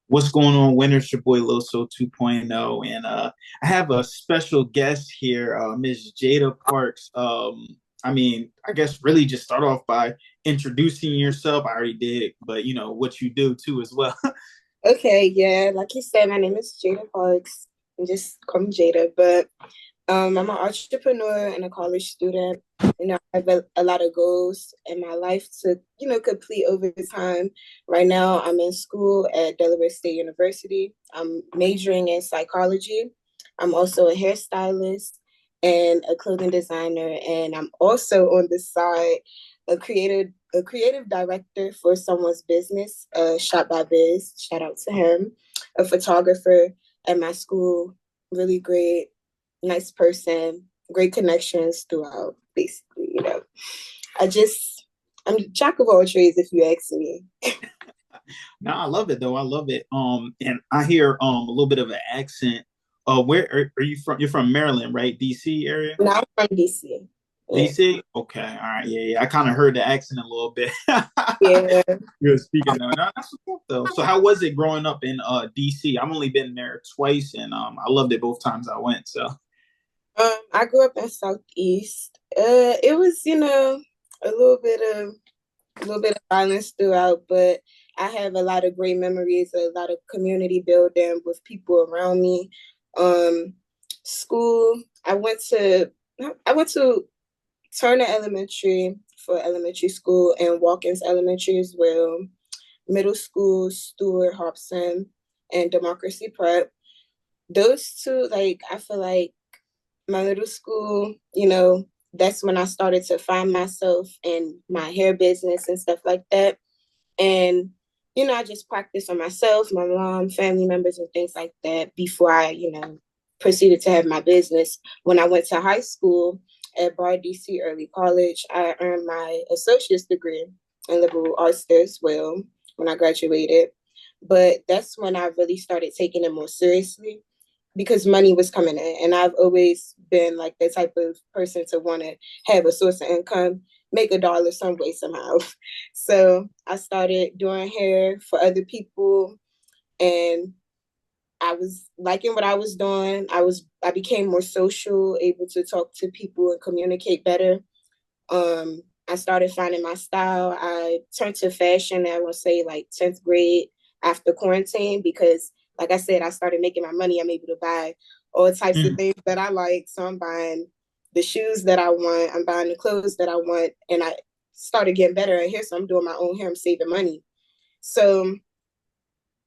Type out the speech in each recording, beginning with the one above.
What's going on, Winter? It's your boy Loso 2.0, and I have a special guest here, Ms. Jada Parks. I guess really just start off by introducing yourself. I already did, but what you do too as well. Okay, yeah, like you said, my name is Jada Parks. And just call me Jada. But I'm an entrepreneur and a college student. I have a lot of goals in my life to, complete over time. Right now, I'm in school at Delaware State University. I'm majoring in psychology. I'm also a hairstylist and a clothing designer, and I'm also on the side a creative director for someone's business, Shop by Biz. Shout out to him, a photographer at my school. Really great, nice person, great connections throughout. Basically, I just I'm jack of all trades, if you ask me. No, I love it though. I love it. And I hear a little bit of an accent. Where are you from? You're from Maryland, right? DC area? Now I'm from DC. Yeah, DC? Okay, all right, yeah. I kind of heard the accent a little bit. yeah. You're speaking though. No, that's what's up, though. So how was it growing up in DC? I've only been there twice, and I loved it both times I went. So I grew up in Southeast. It was, a little bit of violence throughout, but I have a lot of great memories, a lot of community building with people around me. Um, School, I went to Turner Elementary for elementary school and Watkins Elementary as well. Middle school, Stewart Hobson and Democracy Prep. Those two, like, I feel like my middle school, that's when I started to find myself in my hair business and stuff like that. And, I just practiced on myself, my mom, family members, and things like that before I, proceeded to have my business. When I went to high school at Bar DC Early College, I earned my associate's degree in liberal arts as well when I graduated. But that's when I really started taking it more seriously because money was coming in. And I've always been like the type of person to want to have a source of income, make a dollar some way, somehow. So I started doing hair for other people and I was liking what I was doing. I became more social, able to talk to people and communicate better. I started finding my style. I turned to fashion, I would say like 10th grade after quarantine because like I said, I started making my money. I'm able to buy all types of mm, things that I like. So I'm buying the shoes that I want, I'm buying the clothes that I want, and I started getting better at hair. So I'm doing my own hair, I'm saving money. So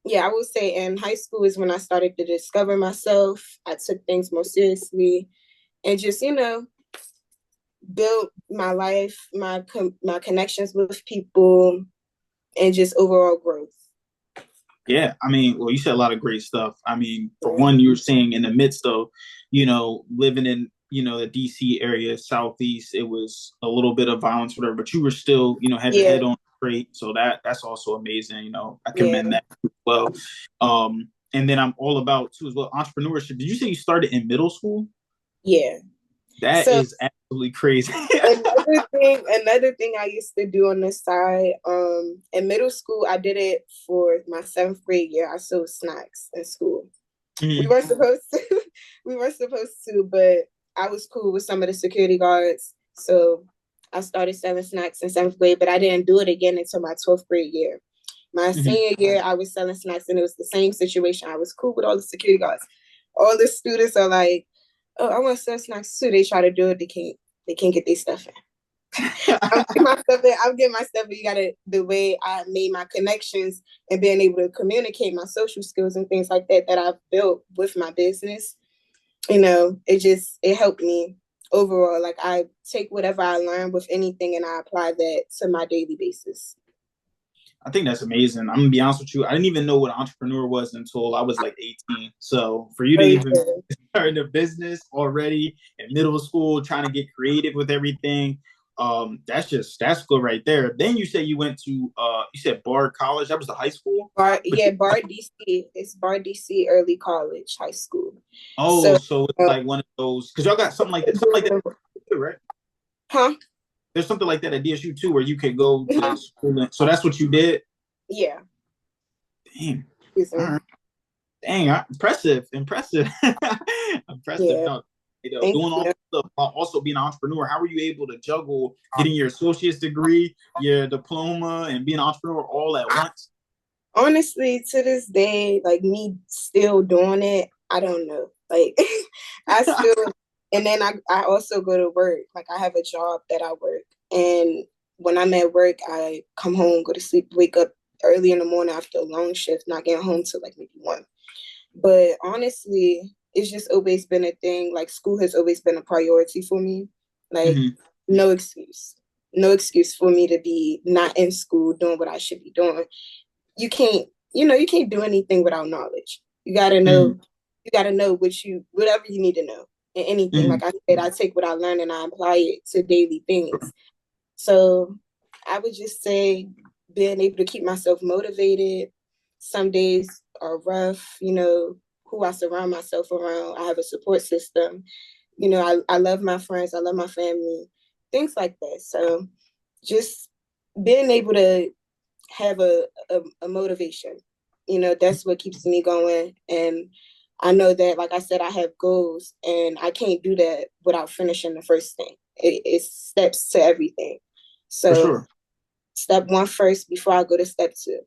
yeah, I would say in high school is when I started to discover myself. I took things more seriously and just, build my life, my connections with people, and just overall growth. yeah, well, you said a lot of great stuff. For Yeah. one, you were saying in the midst of, living in, the DC area, Southeast, it was a little bit of violence, whatever, but you were still, had your Yeah, head on straight. So that's also amazing. I commend yeah. that as well. And then I'm all about too as well entrepreneurship. Did you say you started in middle school? Yeah. That So is absolutely crazy. another thing I used to do on the side, in middle school, I did it for my seventh grade year. I sold snacks in school. We Mhm. weren't supposed to, we weren't supposed to, but I was cool with some of the security guards. So I started selling snacks in seventh grade, but I didn't do it again until my 12th grade year. My Mhm. senior year, I was selling snacks and it was the same situation. I was cool with all the security guards. All the students are like, oh, I want to sell snacks too. They try to do it. They can't get their stuff in. I'm getting my stuff in. I'm getting my stuff in. You gotta the way I made my connections and being able to communicate my social skills and things like that that I've built with my business. It helped me overall. Like I take whatever I learn with anything and I apply that to my daily basis. I think that's amazing. I'm gonna be honest with you. I didn't even know what an entrepreneur was until I was like 18. So for you to Oh even yeah. start in a business already in middle school, trying to get creative with everything, that's good right there. Then you say you went to you said Bard College. That was the high school, but Bar DC. It's Bar DC Early College High School. oh, So, so it's uh, like one of those because y'all got something like that, too, right? huh? There's something like that at DSU too, where you could go to school. So that's what you did. Yeah. Damn. All Excuse right. Dang, impressive, impressive, me. impressive. Yeah, No, thank doing all you. this stuff while also being an entrepreneur. How were you able to juggle getting your associate's degree, your diploma, and being an entrepreneur all at once? Honestly, to this day, like me still doing it, I don't know. Like I still, and then I also go to work. Like I have a job that I work, and when I'm at work, I come home, go to sleep, wake up early in the morning after a long shift, not getting home till like maybe 1. But honestly, it's just always been a thing. Like school has always been a priority for me. Like Hmm. no excuse. No excuse for me to be not in school doing what I should be doing. You can't, you can't do anything without knowledge. Hmm. You gotta know whatever you need to know in anything. Hmm. Like I said, I take what I learn and I apply it to daily things. So I would just say being able to keep myself motivated. Some days are rough, who I surround myself around. I have a support system. I love my friends, I love my family, things like that. So just being able to have a motivation, that's what keeps me going. And I know that, like I said, I have goals and I can't do that without finishing the first thing. It's steps to everything. For So sure. step 1 first before I go to step 2.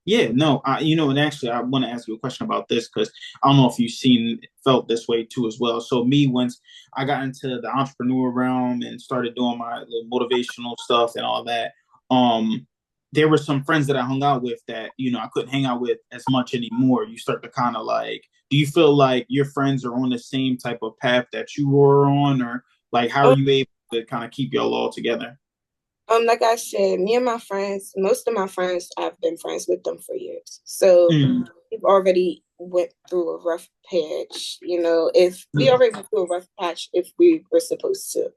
Yeah, no, and actually, I want to ask you a question about this because I don't know if you've felt this way too as well. So me, once I got into the entrepreneur realm and started doing my little motivational stuff and all that, um, there were some friends that I hung out with that I couldn't hang out with as much anymore. You start to kind of like, do you feel like your friends are on the same type of path that you were on, or like how are Um, you able to kind of keep y'all all together? like I said, me and my friends, most of my friends, I've been friends with them for years. So Mm. we've already went through a rough patch. If we Mm. already went through a rough patch, if we were supposed to,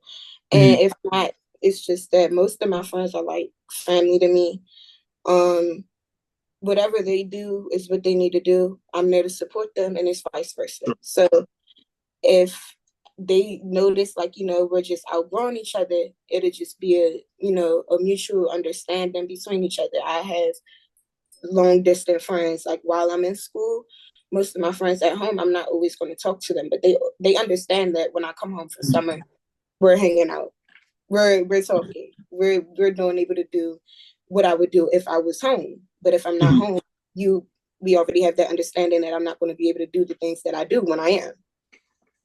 and Mm. if not, it's just that most of my friends are like family to me. Um, Whatever they do is what they need to do. I'm there to support them, and it's vice versa. So if they notice, like, we're just outgrowing each other, it'll just be a mutual understanding between each other. I have long distance friends. Like while I'm in school, most of my friends at home, I'm not always going to talk to them, but they understand that when I come home for Mm. summer, we're hanging out, we're talking, we're doing able to do what I would do if I was home. But if I'm not Mm. home, we already have that understanding that I'm not going to be able to do the things that I do when I am.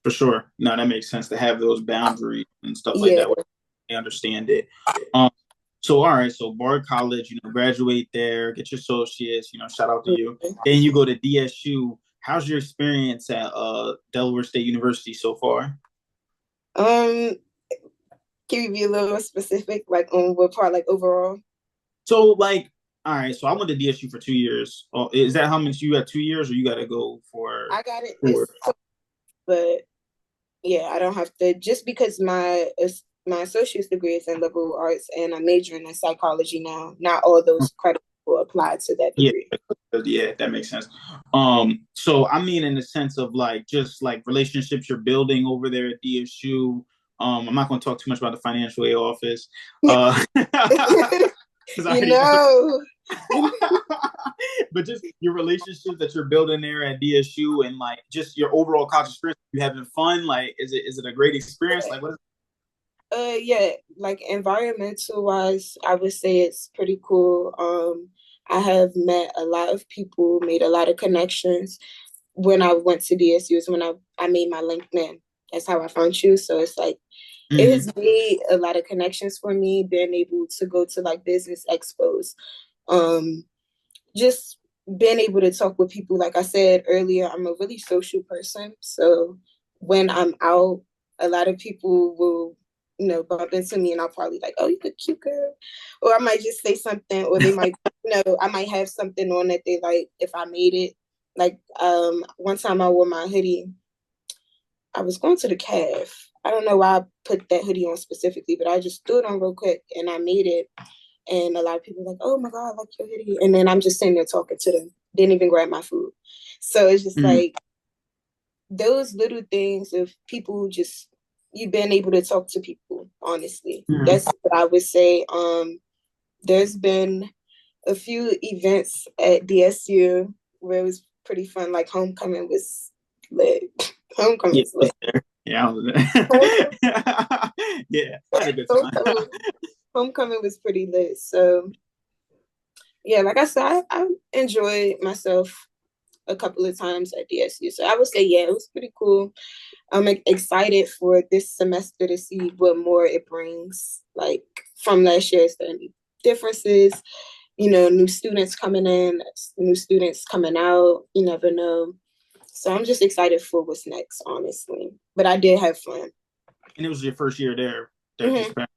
For sure. No, that makes sense to have those boundaries and stuff like Yeah. that. They understand it. Um, so all right, so Bard College, graduate there, get your associates, shout out to you. Then you go to DSU. How's your experience at Delaware State University so far? Um, can you be a little more specific, like on what part, like overall? So like, all right, so I went to DSU for 2 years. Oh, is that how much you got 2 years, or you got to go for I got it. 4? But yeah, I don't have to, just because my associate's degree is in liberal arts and I'm majoring in psychology now. Not all those credits will apply to that Yeah, degree. yeah, that makes sense. So I mean, in the sense of like just like relationships you're building over there at DSU. I'm not going to talk too much about the financial aid office, because I you already know. know, But just your relationships that you're building there at DSU, and like just your overall college experience. You having fun? Like, is it a great experience? Like, what is? yeah, like environmental wise, I would say it's pretty cool. I have met a lot of people, made a lot of connections. When I went to DSU is when I made my LinkedIn. That's how I found you. So it's like it Mm-hmm. has made a lot of connections for me, being able to go to like business expos. Um, just being able to talk with people. Like I said earlier, I'm a really social person. So when I'm out, a lot of people will, bump into me and I'll probably like, oh, you look cute, girl. Or I might just say something, or they might, I might have something on that they like if I made it. Like one time I wore my hoodie. I was going to the calf. I don't know why I put that hoodie on specifically, but I just threw it on real quick and I made it. And a lot of people were like, oh my God, I like your hoodie. And then I'm just sitting there talking to them. Didn't even grab my food. So it's just Mm-hmm. like those little things of people just you being able to talk to people, honestly. Mm-hmm. That's what I would say. There's been a few events at DSU. where it was pretty fun. Like homecoming was lit. Homecoming Yeah, was lit. yeah, I was there. Yeah, I had a good time. Homecoming, homecoming was pretty lit. So yeah, like I said, I enjoyed myself a couple of times at DSU. So I would say, yeah, it was pretty cool. I'm excited for this semester to see what more it brings, like from last year. Is there any differences? You know, new students coming in, new students coming out. You never know. So I'm just excited for what's next, honestly. But I did have fun. And it was your first year there. That this Mm-hmm. past.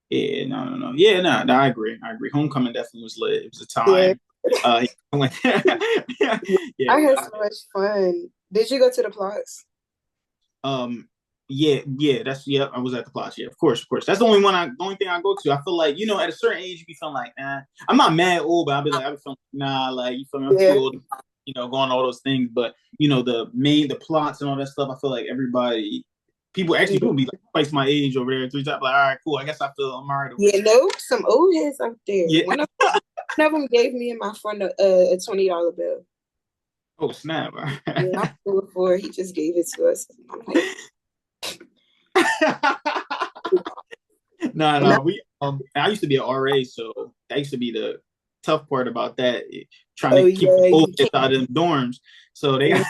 Yeah, no. Yeah, no, I agree. Homecoming definitely was lit. It was a Yeah. time. I went, yeah. I had so much fun. Did you go to the plots? Yeah. I was at the Plaza. Yeah, of course. That's the only thing I go to. I feel like at a certain age, you be feeling like, nah. I'm not mad old, but I be feeling like, nah, like you feel me? I'm too Yeah. old, going all those things. But the plots and all that stuff. I feel like people be like twice my age over there, three times. Like, all right, cool. I guess I'm all right over Yeah, here. no, some old heads out there. Yeah. One of them gave me and my friend a $20 bill. Oh snap! Yeah, I'm cool for it. He just gave it to us. I'm like, No. I used to be an RA, so that used to be the tough part about that, trying oh to keep the yeah, old you kids out of them dorms. So they can't,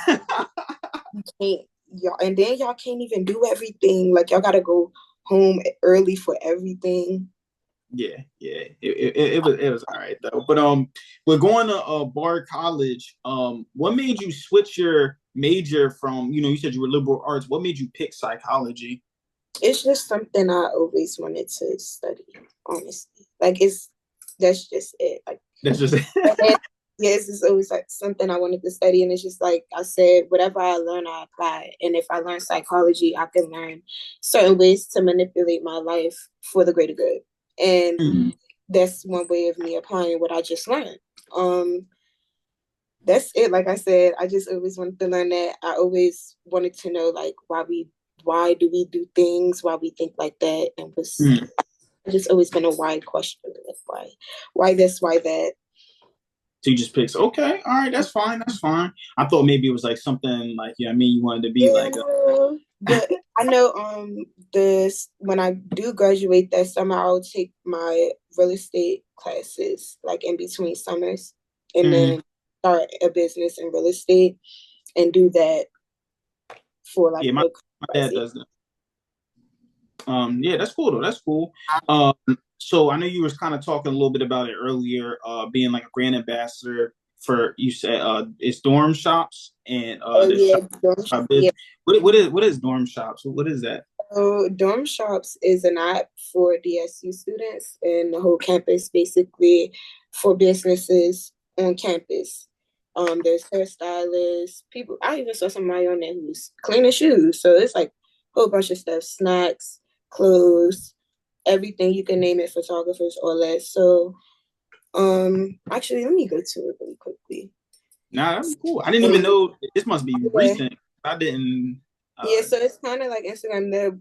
you can't, y'all, and then y'all can't even do everything. Like y'all gotta go home early for everything. yeah. It was all right though. But we're going to Bard College. What made you switch your major from you said you were liberal arts? What made you pick psychology? It's just something I always wanted to study, honestly. Like that's just it. Like That's just and, yes, it's always like something I wanted to study. And it's just like I said, whatever I learn, I apply. And if I learn psychology, I can learn certain ways to manipulate my life for the greater good. And that's one way of me applying what I just learned. That's it. Like I said, I just always wanted to learn that. I always wanted to know like why do we do things, why we think like that, and was just always been a wide question. Like why this, why that. So you just picks, okay, all right, that's fine. I thought maybe it was like something like, you wanted to be Yeah, like but I know this when I do graduate that summer, I'll take my real estate classes like in between summers, and mm, then start a business in real estate and do that for like yeah, my dad does that. Yeah, that's cool though. That's cool. So I know you was kind of talking a little bit about it earlier, being like a brand ambassador for you said it's dorm shops and Oh the yeah, shop yeah. business. What is dorm shops? What is that? So Dorm Shops is an app for DSU students and the whole campus, basically for businesses on campus. There's hairstylists, people. I even saw somebody on there who's cleaning shoes. So it's like a whole bunch of stuff: snacks, clothes, everything you can name it. Photographers, all that. So, actually, let me go to it really quickly. Nah, that's cool. I didn't even know this must be Yeah. recent. I didn't. Yeah, so it's kind of like Instagram. They're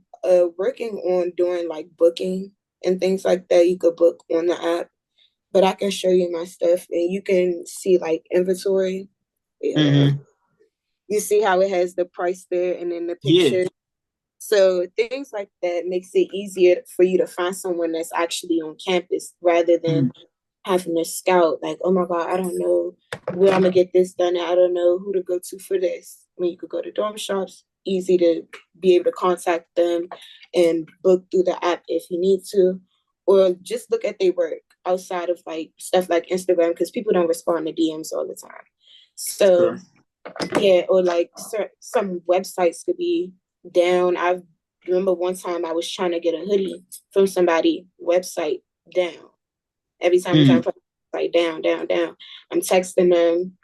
working on doing like booking and things like that. You could book on the app, but I can show you my stuff and you can see like inventory. Yeah. Mm-hmm. You see how it has the price there and then the Yeah. picture. So things like that makes it easier for you to find someone that's actually on campus rather than having to scout like, oh my God, I don't know where I'm gonna get this done. I don't know who to go to for this. I mean, you could go to dorm shops, easy to be able to contact them and book through the app if you need to, or just look at their work outside of like stuff like Instagram because people don't respond to DMs all the time. So Sure. yeah, or like some websites could be down. I remember one time I was trying to get a hoodie from somebody website down. Every time I'm trying to put like down, I'm texting them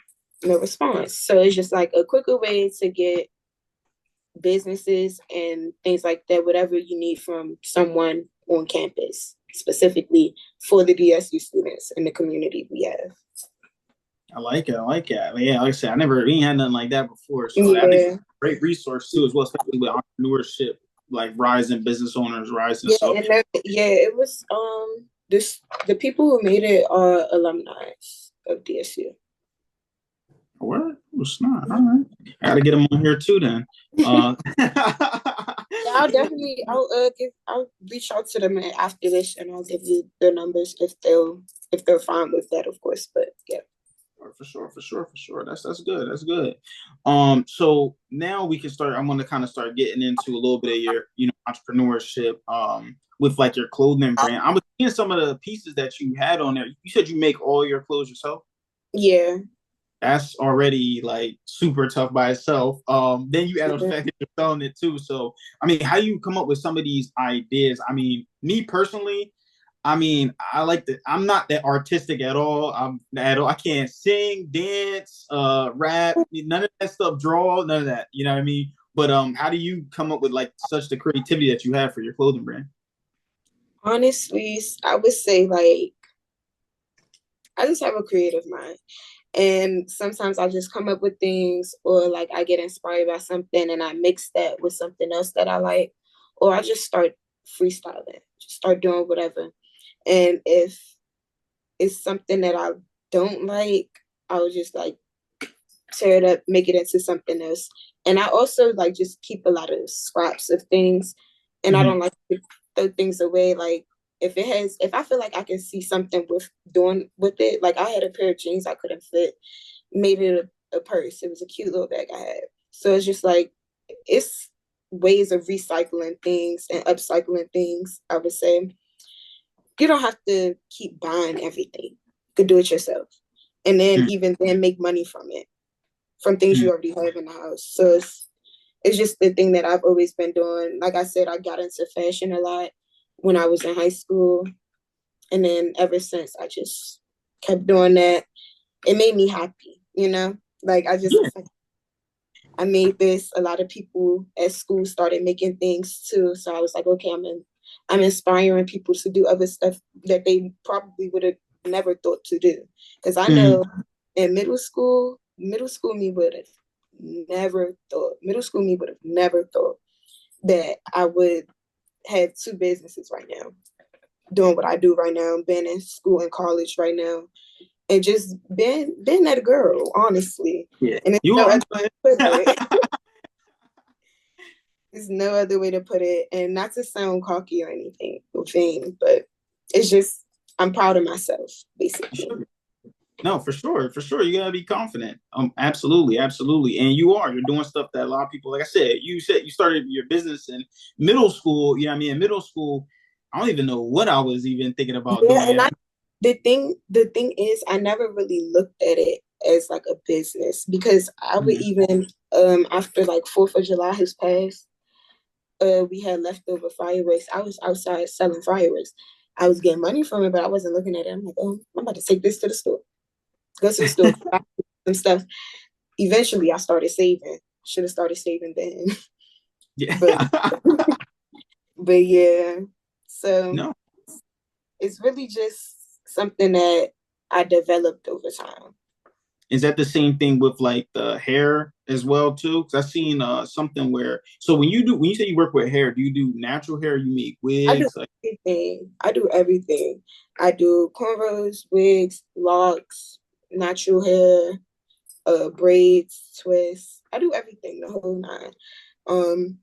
no response. So it's just like a quicker way to get businesses and things like that, whatever you need from someone on campus, specifically for the DSU students in the community we have. I like it. Yeah, like I said, we ain't had nothing like that before. So I think Yeah. it's a great resource too, as well, especially with entrepreneurship, like rising business owners rising. Yeah, So and it was the people who made it are alumni of DSU. What? It's not. All right. I gotta get them on here too then. Yeah, I'll definitely I'll reach out to them after this and I'll give you their numbers if they're fine with that, of course. But yeah. For sure, for sure, for sure. That's good. That's good. So now we can start. I want to kind of start getting into a little bit of your, entrepreneurship. With like your clothing brand. I was seeing some of the pieces that you had on there. You said you make all your clothes yourself. Yeah. That's already like super tough by itself. Then you add the Yeah. fact that you're selling it too. So I mean, how you come up with some of these ideas? I mean, me personally, I mean, I like the. I'm not that artistic at all. I can't sing, dance, rap, none of that stuff. Draw, none of that. You know what I mean? But how do you come up with like such the creativity that you have for your clothing brand? Honestly, I would say like I just have a creative mind. And sometimes I just come up with things, or like I get inspired by something and I mix that with something else that I like, or I just start freestyling, just start doing whatever. And if it's something that I don't like, I'll just like tear it up, make it into something else. And I also like just keep a lot of scraps of things, and I Mm-hmm. don't like to throw things away. Like if I feel like I can see something with doing with it, like I had a pair of jeans I couldn't fit, made it a purse. It was a cute little bag I had. So it's just like it's ways of recycling things and upcycling things. I would say you don't have to keep buying everything. You could do it yourself, and then even then make money from it, from things Mm-hmm. you already have in the house. So it's just the thing that I've always been doing. Like I said, I got into fashion a lot when I was in high school. And then ever since I just kept doing that. It made me happy, you know? Like I just Yeah. was like, I made this. A lot of people at school started making things too. So I was like, okay, I'm inspiring people to do other stuff that they probably would have never thought to do. Because I Mm-hmm. know in middle school me would have never thought, middle school me would have never thought that I would have two businesses right now, doing what I do right now, being in school and college right now, and just being that girl, honestly. Yeah. And it's You no are. other way to put it. There's no other way to put it. And not to sound cocky or anything or vain, but it's just I'm proud of myself, basically. No, for sure, for sure. You gotta be confident. Absolutely, absolutely. And you are. You're doing stuff that a lot of people, like I said, you said you started your business in middle school. You know what I mean? In middle school, I don't even know what I was even thinking about Yeah, and doing. the thing is I never really looked at it as like a business because I would Mm-hmm. even after like 4th of July has passed, we had leftover fireworks. I was outside selling fireworks. I was getting money from it, but I wasn't looking at it. I'm like, oh, I'm about to take this to the store. Go to the store, buy some stuff. Eventually, I started saving. Should have started saving then, Yeah. but but yeah. So No. it's really just something that I developed over time. Is that the same thing with like the hair as well too? Because I've seen something where so when you say you work with hair, do you do natural hair? You make I do wigs? Like, everything. I do everything. I do cornrows, wigs, locks, natural hair, braids, twists. I do everything, the whole nine. Um,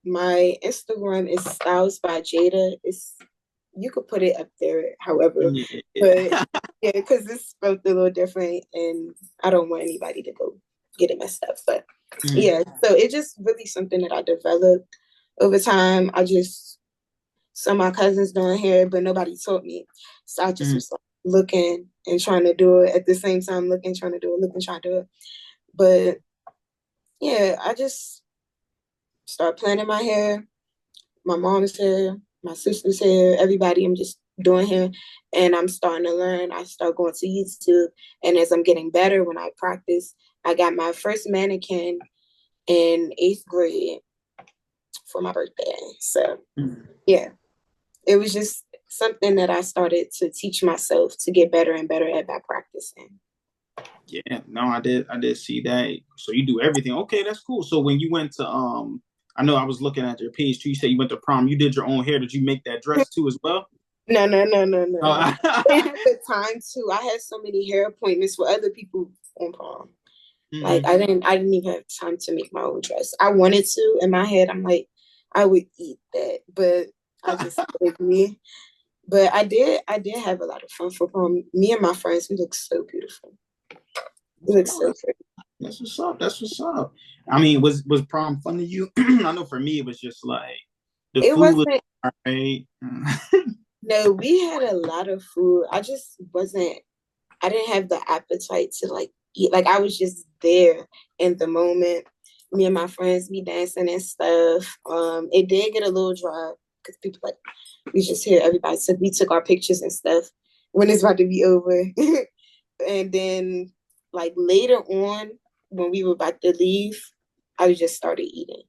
my Instagram is Styles by Jada. It's you could put it up there, however, but yeah. yeah, because it's spelled a little different, and I don't want anybody to go get it messed up. But Mhm. yeah, so it's just really something that I developed over time. I just saw my cousins doing hair, but nobody taught me, so I just Mhm. was like looking and trying to do it at the same time, looking, trying to do it, looking, trying to do it. But yeah, I just start planning my hair, my mom's hair, my sister's hair, everybody. I'm just doing hair and I'm starting to learn. I start going to YouTube. And as I'm getting better when I practice, I got my first mannequin in 8th grade for my birthday. So Mhm. yeah, it was just something that I started to teach myself to get better and better at by practicing. Yeah, no, I did see that. So you do everything. Okay, that's cool. So when you went to I know I was looking at your page too. You said you went to prom. You did your own hair. Did you make that dress too as well? No. Oh, I didn't have the time to. I had so many hair appointments with other people on prom. Like hmm. I didn't even have time to make my own dress. I wanted to. In my head, I'm like, I would eat that, but I just agree. But I did have a lot of fun for prom. Me and my friends, we look so beautiful. We look Oh, so pretty. that's what's up. That's what's up. I mean, was prom fun to you? I know for me, it was just like the It food was wasn't. all right. No, we had a lot of food. I just wasn't. I didn't have the appetite to like eat. Like I was just there in the moment. Me and my friends be dancing and stuff. It did get a little dry because people like we just hear everybody. So we took our pictures and stuff when it's about to be over. And then like later on when we were about to leave, I just started eating.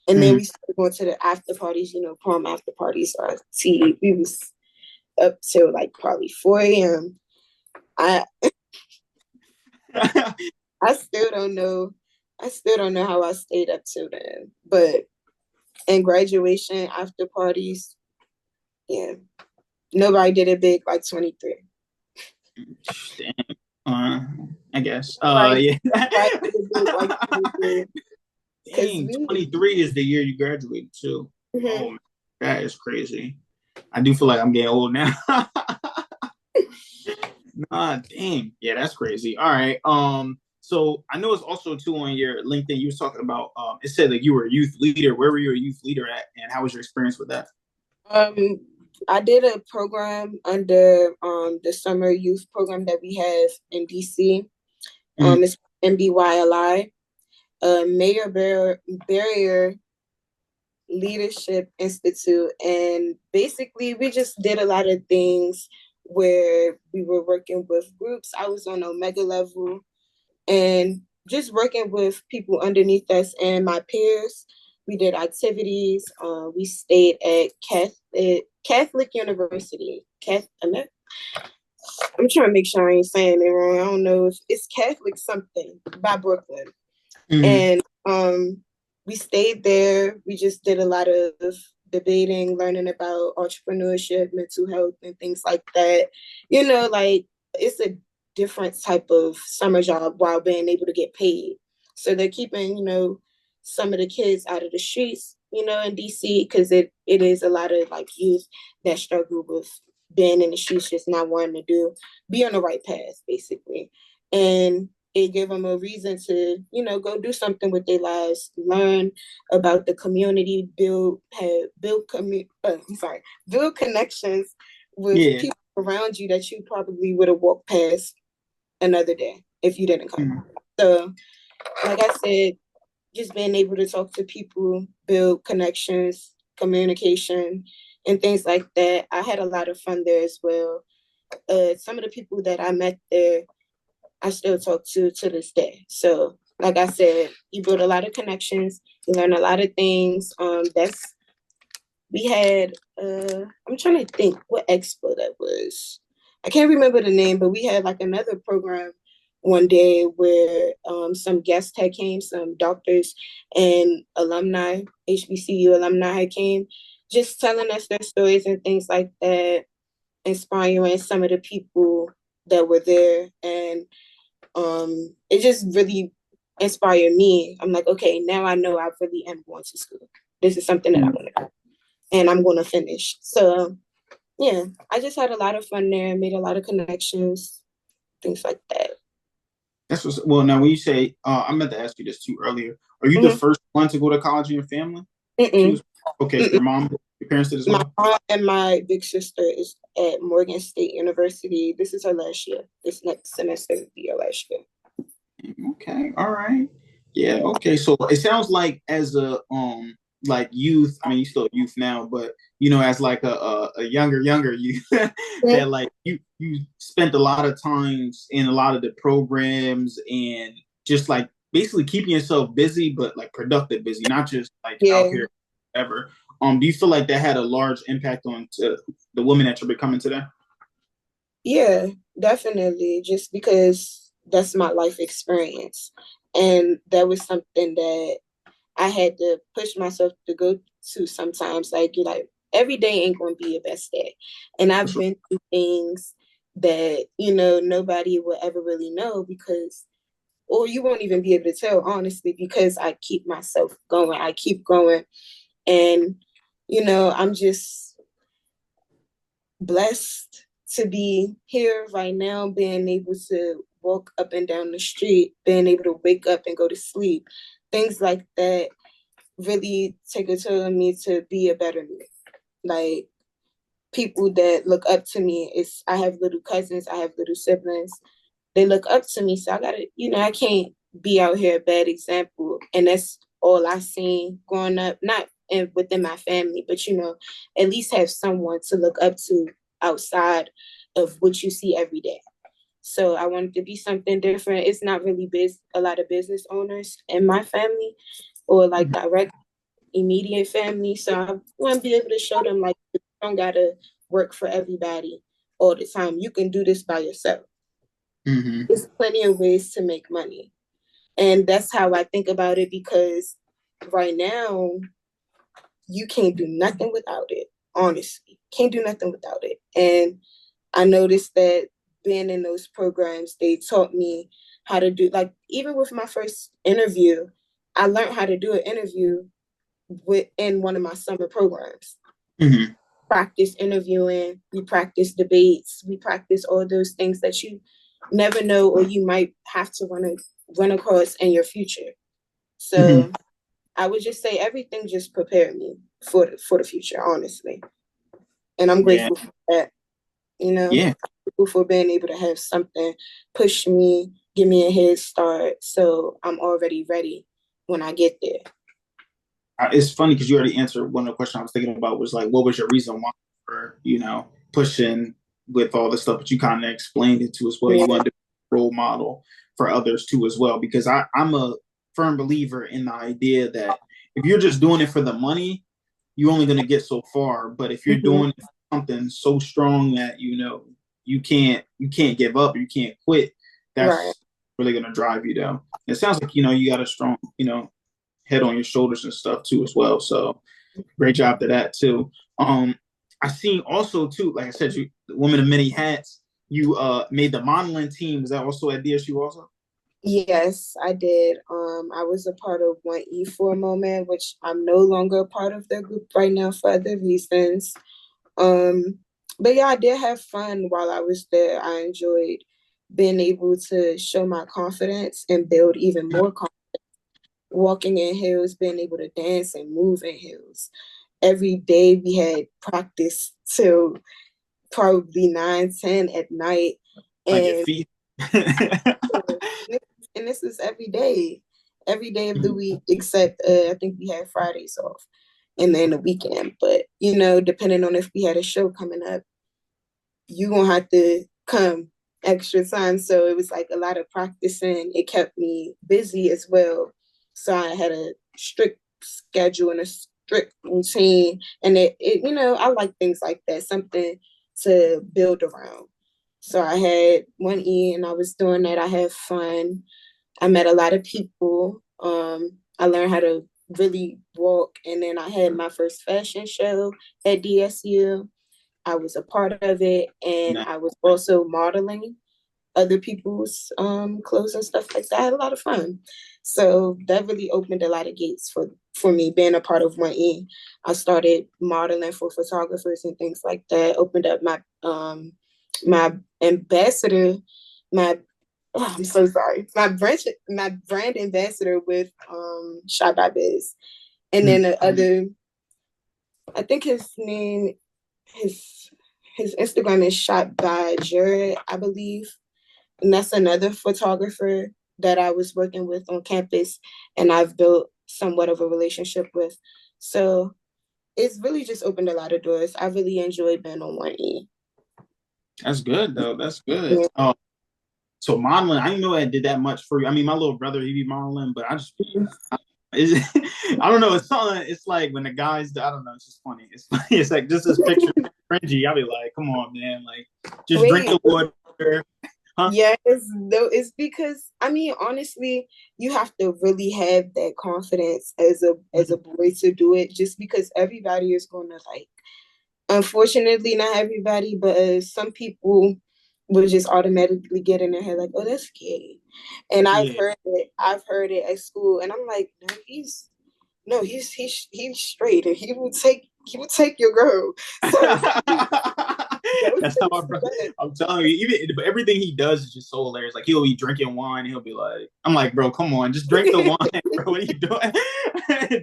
And then Mm. we started going to the after parties, prom after parties. Or tea. We was up till like probably 4 a.m. I I still don't know. I still don't know how I stayed up till then. But in graduation after parties, yeah, nobody did it big like 23. Damn. I guess. Nobody, Yeah. nobody did it big like 23. Cause Dang, we, 23 is the year you graduated too. Oh, mhm. man, that is crazy. I do feel like I'm getting old now. Nah, dang. Yeah, that's crazy. All right. So I know it's also too on your LinkedIn. You was talking about it said that you were a youth leader. Where were you a youth leader at, and how was your experience with that? um, I did a program under the summer youth program that we have in DC. Mm, It's MBYLI, Barrier Leadership Institute. And basically, we just did a lot of things where we were working with groups. I was on Omega level and just working with people underneath us and my peers. We did activities. We stayed at Catholic University. I'm trying to make sure I ain't saying it wrong. I don't know if it's Catholic something by Brooklyn. mm, And we stayed there. We just did a lot of debating, learning about entrepreneurship, mental health, and things like that. Like it's a different type of summer job while being able to get paid. So they're keeping, some of the kids out of the streets, in DC, because it is a lot of like youth that struggle with being in the streets, just not wanting to be on the right path, basically. And it gave them a reason to, go do something with their lives, learn about the community, build connections with yeah. people around you that you probably would have walked past another day if you didn't come. Mm. So, like I said, just being able to talk to people, build connections, communication, and things like that. I had a lot of fun there as well. Some of the people that I met there, I still talk to this day. So, like I said, you build a lot of connections, you learn a lot of things. That's we had. I'm trying to think what expo that was. I can't remember the name, but we had like another program one day where some guests had came, some doctors and alumni, HBCU alumni had came, just telling us their stories and things like that, inspiring some of the people that were there. And it just really inspired me. I'm like, okay, now I know I really am going to school. This is something that I Mm. want to do and I'm going to finish. So yeah, I just had a lot of fun there, made a lot of connections, things like that. That's what's well. Now, when you say, I meant to ask you this too earlier. Are you the Mm-hmm. first one to go to college in your family? Too. Mm-mm. Okay, so Mm-mm. your parents did as My well. aunt and my big sister is at Morgan State University. This is her last year. This next semester will be her last year. Okay, all right. Yeah, okay. So it sounds like as a like youth, I mean you still youth now, but as like a younger youth Mm-hmm. that like you spent a lot of times in a lot of the programs and just like basically keeping yourself busy but like productive busy, not just like out Yeah. here ever. Do you feel like that had a large impact on the woman that you're becoming today? Yeah, definitely. Just because that's my life experience. And that was something that I had to push myself to go to sometimes. Like, you like, every day ain't going to be your best day. And For I've sure. been through things that, you know, nobody will ever really know because, or you won't even be able to tell, honestly, because I keep myself going. I keep growing. And, you know, I'm just blessed to be here right now, being able to walk up and down the street, being able to wake up and go to sleep. Things like that really take a toll on me to be a better me. Like, people that look up to me, it's I have little cousins, I have little siblings. They look up to me, so I gotta, you know, I can't be out here a bad example. And that's all I seen growing up, not within my family, but you know, at least have someone to look up to outside of what you see every day. So I wanted to be something different. It's not really a lot of business owners in my family or like Mhm. direct immediate family. So I want to be able to show them like you don't gotta work for everybody all the time. You can do this by yourself. Mhm. There's plenty of ways to make money. And that's how I think about it because right now you can't do nothing without it. Honestly, can't do nothing without it. And I noticed that being in those programs, they taught me how to do, like, even with my first interview, I learned how to do an interview in one of my summer programs. Mhm. Practice interviewing, we practice debates, we practice all those things that you never know or you might have to run across in your future. Mhm. So I would just say everything just prepared me for the future, honestly. And I'm Yeah. grateful for that, you know. Yeah. I'm grateful for being able to have something push me, give me a head start so I'm already ready when I get there. It's funny because you already answered one of the questions I was thinking about was like, what was your reason why for, pushing with all the stuff, but you kind of explained it to as well. You Yeah, wanted to be a role model for others too as well, because I'm a firm believer in the idea that if you're just doing it for the money, you're only going to get so far. But if you're mm-hmm. doing something so strong that you can't give up, you can't quit, Right. that's really going to drive you down. It sounds like you got a strong head on your shoulders and stuff too as well. So great job to that too. I seen also too, like I said, you woman of many hats. You made the modeling team. Was that also at DSU also? Yes, I did. I was a part of 1E for a moment, which I'm no longer a part of the group right now for other reasons. Um, but yeah, I did have fun while I was there. I enjoyed being able to show my confidence and build even more confidence. Walking in heels, being able to dance and move in heels. Every day we had practice till probably 9, 10 at night. On your And feet. and this is every day of the week, except I think we had Fridays off and then the weekend. But you know, depending on if we had a show coming up, you gonna have to come extra time. So it was like a lot of practicing. It kept me busy as well. So I had a strict schedule and a strict routine. And it you know, I like things like that, something to build around. So I had 1E and I was doing that. I had fun. I met a lot of people. I learned how to really walk. And then I had my first fashion show at DSU. I was a part of it, and Nah, I was also modeling other people's clothes and stuff like that. I had a lot of fun. So that really opened a lot of gates for me being a part of 1E. I started modeling for photographers and things like that. Opened up my ambassador, my I'm so sorry. My brand ambassador with Shot by Biz. And then the other, I think his his Instagram is Shot by Jared, I believe. And that's another photographer that I was working with on campus and I've built somewhat of a relationship with. So it's really just opened a lot of doors. I really enjoyed being on 1E. that's good though. That's good. Yeah. So modeling, I didn't know I did that much for you. I mean, my little brother, he be modeling, but I just be, it's, I don't know. It's something. It's like when the guys, I don't know. It's just funny. It's funny. It's like just this picture cringy. I'll be like, come on, man. Like, just drink Wait, the water, huh? yes, no, it's because I mean, honestly, you have to really have that confidence as a boy to do it, just because everybody is gonna like Unfortunately, not everybody, but some people would just automatically get in their head like, "Oh, that's gay," and I've Yeah. heard it. I've heard it at school, and I'm like, "No, he's straight, and he will take your girl." So those That's how things to that. I'm telling you. Even but everything he does is just so hilarious. Like he'll be drinking wine. He'll be like, "I'm like, bro, come on, just drink the wine, bro. What are you doing?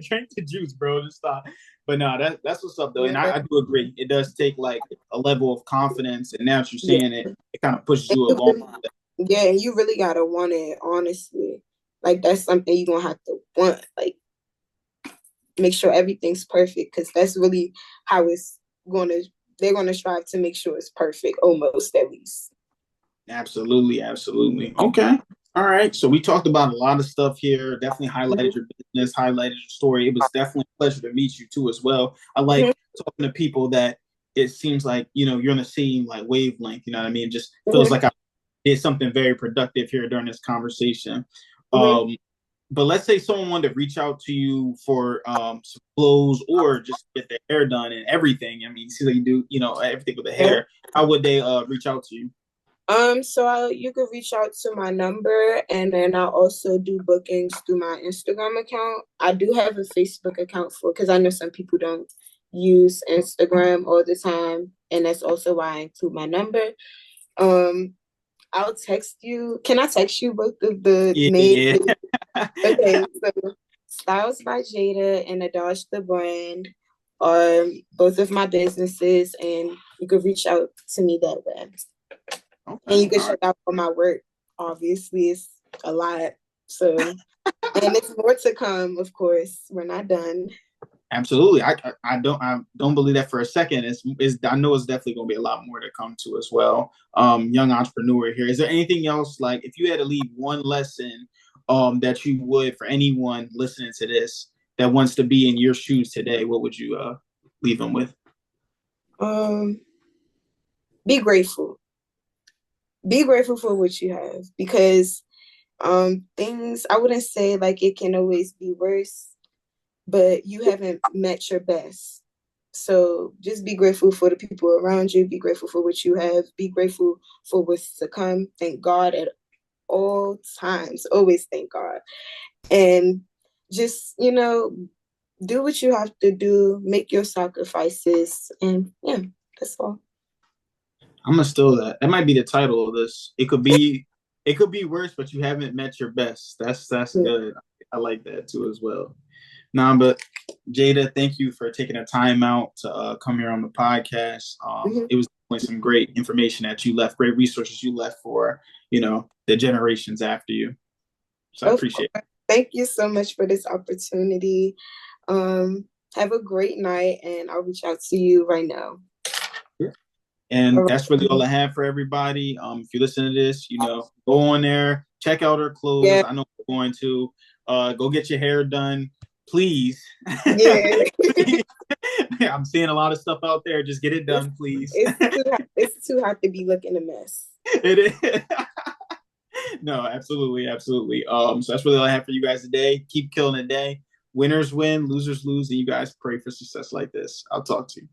Drink the juice, bro. Just stop." But no, that's what's up though, and Yeah, I do agree. It does take like a level of confidence, and now that you're yeah. saying it, it kind of pushes And you you along. really, yeah, and you really gotta want it, honestly. Like that's something you're gonna have to want. Like make sure everything's perfect because that's really how it's gonna they're gonna strive to make sure it's perfect, almost at least. Absolutely, absolutely. Okay. All right. So we talked about a lot of stuff here. Definitely highlighted your business, highlighted your story. It was definitely a pleasure to meet you too as well. I like talking to people that it seems like, you're on the same like wavelength, you know what I mean? It just feels Mm-hmm. like I did something very productive here during this conversation. Mm-hmm. But let's say someone wanted to reach out to you for some clothes or just get their hair done and everything. I mean, you see that you do, everything with the Yeah. hair. How would they reach out to you? You could reach out to my number, and then I also do bookings through my Instagram account. I do have a Facebook account because I know some people don't use Instagram all the time, and that's also why I include my number. Um, I'll text you. Can I text you both of the Yeah, names? yeah. Okay, so Styles by Jada and Adaj the brand are both of my businesses, and you could reach out to me that way. And Okay, you can all right. check out all my work. Obviously, it's a lot. So, and there's more to come, of course. We're not done. Absolutely. I don't believe that for a second. It's I know it's definitely going to be a lot more to come to as well. Young entrepreneur here. Is there anything else, like if you had to leave one lesson that you would for anyone listening to this that wants to be in your shoes today, what would you leave them with? Um, be grateful. Be grateful for what you have because things I wouldn't say like it can always be worse, but you haven't met your best. So just be grateful for the people around you. Be grateful for what you have. Be grateful for what's to come. Thank God at all times. Always thank God. And just, do what you have to do. Make your sacrifices. And yeah, that's all. I'm gonna steal that. That might be the title of this. It could be worse, but you haven't met your best. That's Yeah. good. I like that too as well. Nah, but Jada, thank you for taking the time out to come here on the podcast. Mhm. It was definitely some great information that you left, great resources you left for the generations after you. So I Of appreciate course. Thank you so much for this opportunity. Have a great night, and I'll reach out to you right now. it. All And right. that's really all I have for everybody. If you listen to this, go on there, check out her clothes. Yeah. I know you're going to go get your hair done, please. Yeah. I'm seeing a lot of stuff out there. Just get it It's, done, please. it's too hot to be looking a mess. It is. No, absolutely, absolutely. So that's really all I have for you guys today. Keep killing the day. Winners win, losers lose, and you guys pray for success like this. I'll talk to you.